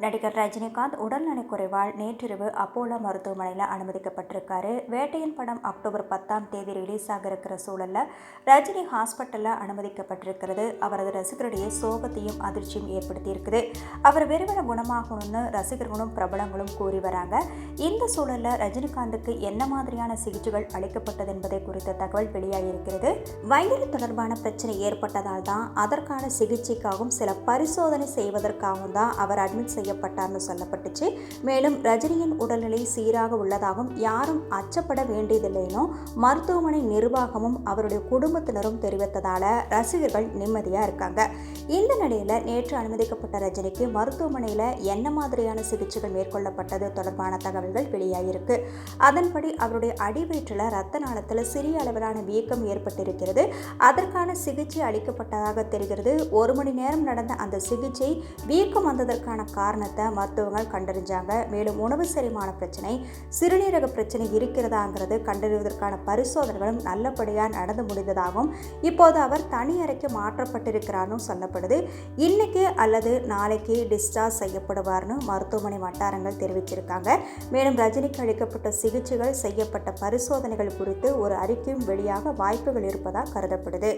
நடிகர் ரஜினிகாந்த் உடல்நலக் குறைவால் நேற்றிரவு அப்போலோ மருத்துவமனையில் அனுமதிக்கப்பட்டிருக்காரு. வேட்டையன் படம் அக்டோபர் 10ஆம் தேதி ரிலீஸ் ஆக இருக்கிற சூழல்ல ரஜினி ஹாஸ்பிட்டலில் அனுமதிக்கப்பட்டிருக்கிறது அவரது ரசிகர்களிடையே சோகத்தையும் அதிர்ச்சியும் ஏற்படுத்தியிருக்குது. அவர் விரைவில் குணமாகணும்னு ரசிகர்களும் பிரபலங்களும் கூறி வராங்க. இந்த சூழல்ல ரஜினிகாந்துக்கு என்ன மாதிரியான சிகிச்சைகள் அளிக்கப்பட்டது என்பதை குறித்த தகவல் வெளியாகியிருக்கிறது. வயிறு தொடர்பான பிரச்சனை ஏற்பட்டதால் தான் அதற்கான சிகிச்சைக்காகவும் சில பரிசோதனை செய்வதற்காகவும் தான் அவர் அட்மிட் செய்யப்பட்டார்னு சொல்லப்பட்டுச்சு. மேலும் ரஜினியின் உடல்நிலை சீராக உள்ளதாகவும் யாரும் அச்சப்பட வேண்டியதில்லைனும் மருத்துவமனை நிர்வாகமும் அவருடைய குடும்பத்தினரும் தெரிவித்ததால ரசிகர்கள் நிம்மதியா இருக்காங்க. இந்த நிலையில நேற்று அனுமதிக்கப்பட்ட ரஜினிக்கு மருத்துவமனையில என்ன மாதிரியான சிகிச்சைகள் மேற்கொள்ளப்பட்டது தொடர்பான தகவல்கள் வெளியாகிருக்கு. அதன்படி அவருடைய அடிவயிற்றில் ரத்த நாளத்தில் சிறிய அளவிலான வீக்கம் ஏற்பட்டிருக்கிறது. அதற்கான சிகிச்சை அளிக்கப்பட்டதாக தெரிகிறது. 1 மணி நேரம் நடந்த அந்த சிகிச்சை வீக்கம் வந்ததற்கான காரணத்தை மருத்துவர்கள் கண்டறிஞ்சாங்க. மேலும் உணவு செரிமான பிரச்சனை, சிறுநீரக பிரச்சனை இருக்கிறதாங்கிறது கண்டறிவதற்கான பரிசோதனைகளும் நல்லபடியாக நடந்து முடிந்ததாகவும் இப்போது அவர் தனி அறைக்கு மாற்றப்பட்டிருக்கிறார்னு சொல்லப்படுது. இன்னைக்கு அல்லது நாளைக்கு டிஸ்சார்ஜ் செய்யப்படுவார்னு மருத்துவமனை வட்டாரங்கள் தெரிவிச்சிருக்காங்க. மேலும் ரஜினிக்கு அளிக்கப்பட்ட சிகிச்சைகள், செய்யப்பட்ட பரிசோதனைகள் குறித்து ஒரு அறிக்கையும் வெளியாக வாய்ப்புகள் இருப்பதாக கருதப்படுது.